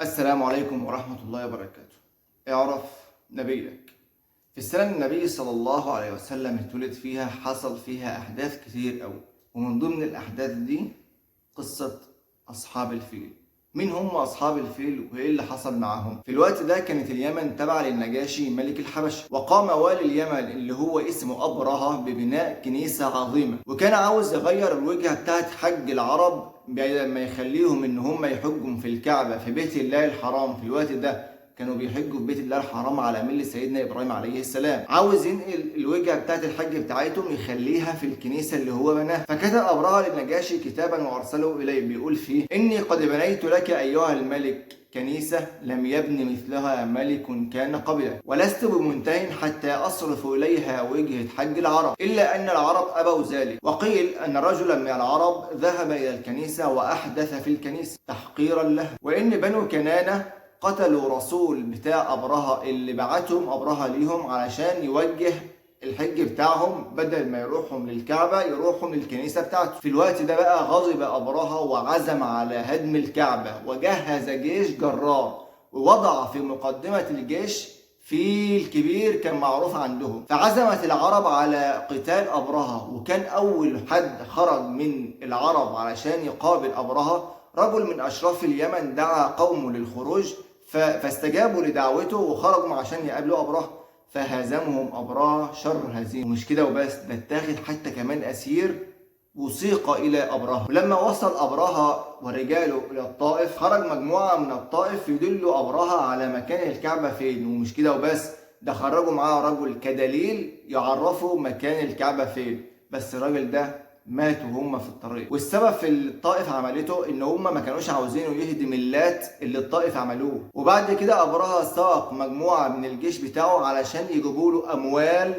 السلام عليكم ورحمة الله وبركاته. اعرف نبيك. في السنة النبي صلى الله عليه وسلم اتولد فيها حصل فيها أحداث كتير أوي، ومن ضمن الأحداث دي قصة أصحاب الفيل. مين هم أصحاب الفيل وإيه اللي حصل معهم؟ في الوقت ده كانت اليمن تابعة للنجاشي ملك الحبشة، وقام والي اليمن اللي هو اسمه أبرهة ببناء كنيسة عظيمة، وكان عاوز يغير الوجهة بتاعت حج العرب لما يخليهم إن هم يحجوا في الكعبة في بيت الله الحرام. في الوقت ده كانوا بيحجوا في بيت الله الحرام على ملة سيدنا إبراهيم عليه السلام. عاوز ينقل الوجهة بتاعت الحج بتاعتهم يخليها في الكنيسة اللي هو بناها، فكتب أبرهة للنجاشي كتابا وأرسله إليه بيقول فيه: إني قد بنيت لك أيها الملك كنيسة لم يبن مثلها ملك كان قبلك، ولست بمنتهٍ حتى أصرف إليها وجهة حج العرب، إلا أن العرب أبوا ذلك. وقيل أن رجلا من العرب ذهب إلى الكنيسة وأحدث في الكنيسة تحقيرا له، وإن بنو كنانة قتلوا رسول بتاع أبرهة اللي بعتهم أبرهة ليهم علشان يوجه الحج بتاعهم، بدل ما يروحوا للكعبة يروحوا للكنيسة بتاعته. في الوقت ده بقى غضب أبرهة وعزم على هدم الكعبة، وجهز جيش جرار ووضع في مقدمة الجيش فيل كبير كان معروف عندهم. فعزمت العرب على قتال أبرهة، وكان أول حد خرج من العرب علشان يقابل أبرهة رجل من أشراف اليمن دعا قومه للخروج، فاستجابوا لدعوته وخرجوا عشان يقابلوا أبرهة، فهزمهم أبرهة شر هزيمة. ومش كده وبس، ده اتاخد حتى كمان أسير وسيق إلى أبرهة. ولما وصل أبرهة ورجاله إلى الطائف خرج مجموعة من الطائف يدلوا أبرهة على مكان الكعبة فين. ومش كده وبس، ده خرجوا معاه رجل كدليل يعرفوا مكان الكعبة فين، بس الراجل ده ماتوا هم في الطريق. والسبب في اللي الطائف عملته ان هم ما كانوش عاوزينه يهدم اللات اللي الطائف عملوه. وبعد كده أبرهة ساق مجموعة من الجيش بتاعه علشان يجيبوا له أموال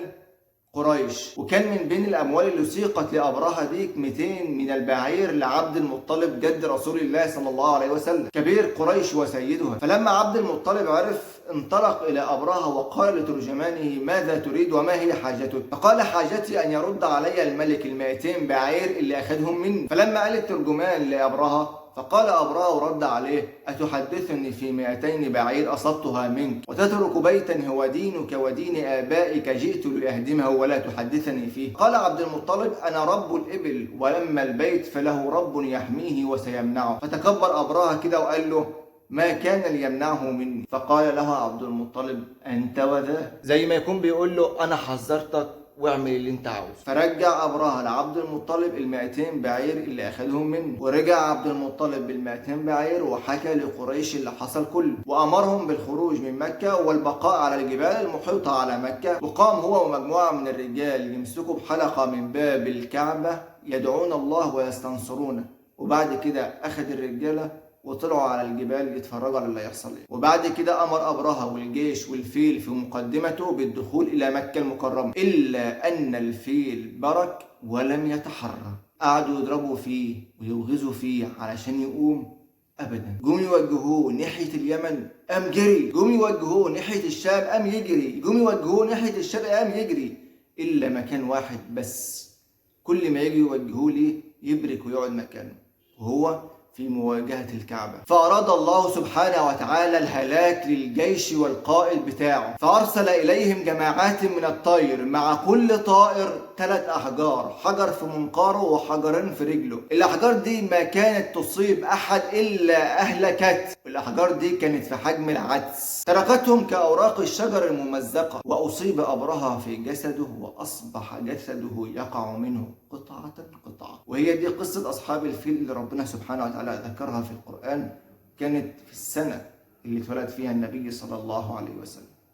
قريش، وكان من بين الأموال اللي سيقت لأبرهة دي 200 من البعير لعبد المطلب جد رسول الله صلى الله عليه وسلم، كبير قريش وسيدها. فلما عبد المطلب عرف انطلق إلى أبرهة وقال لترجمانه: ماذا تريد وما هي حاجتك؟ فقال: حاجتي أن يرد علي الملك 200 بعير اللي أخذهم مني. فلما قال الترجمان لأبرهة فقال أبرهة ورد عليه: أتحدثني في 200 بعير أصبتها منك وتترك بيتا هو دينك ودين آبائك جئت لأهدمه ولا تحدثني فيه؟ قال عبد المطلب: أنا رب الإبل، ولما البيت فله رب يحميه وسيمنعه. فتكبر أبرهة كده وقال له: ما كان ليمنعه مني. فقال له عبد المطلب: أنت وذا، زي ما يكون بيقول له أنا حذرتك واعمل اللي انت عاوزه. فرجع أبرهة لعبد المطلب 200 بعير اللي أخذهم منه، ورجع عبد المطلب 200 بعير وحكى لقريش اللي حصل كله، وأمرهم بالخروج من مكة والبقاء على الجبال المحيطة على مكة. وقام هو ومجموعة من الرجال يمسكوا بحلقة من باب الكعبة يدعون الله ويستنصرونه. وبعد كده أخذ الرجالة وطلعوا على الجبال يتفرجوا على اللي هيحصل ايه. وبعد كده امر ابرهة والجيش والفيل في مقدمته بالدخول الى مكة المكرمة، الا ان الفيل برك ولم يتحرك. قعدوا يضربوا فيه ويوغزوا فيه علشان يقوم، ابدا. جم يوجهوه ناحية اليمن قام جري، جم يوجهوه ناحية الشام قام يجري، جم يوجهوه ناحية الشرق قام يجري، الا مكان واحد بس كل ما يجي يوجهوه ليه يبرك ويقعد مكانه، وهو في مواجهة الكعبة. فأراد الله سبحانه وتعالى الهلاك للجيش والقائد بتاعه، فأرسل إليهم جماعات من الطير، مع كل طائر 3 أحجار، حجر في منقاره وحجرين في رجله. الأحجار دي ما كانت تصيب أحد إلا أهلكت. الأحجار دي كانت في حجم العدس، تركتهم كأوراق الشجر الممزقة. وأصيب أبرهة في جسده وأصبح جسده يقع منه قطعة قطعة. وهي دي قصة أصحاب الفيل اللي ربنا سبحانه وتعالى ذكرها في القرآن، كانت في السنة اللي اتولد فيها النبي صلى الله عليه وسلم.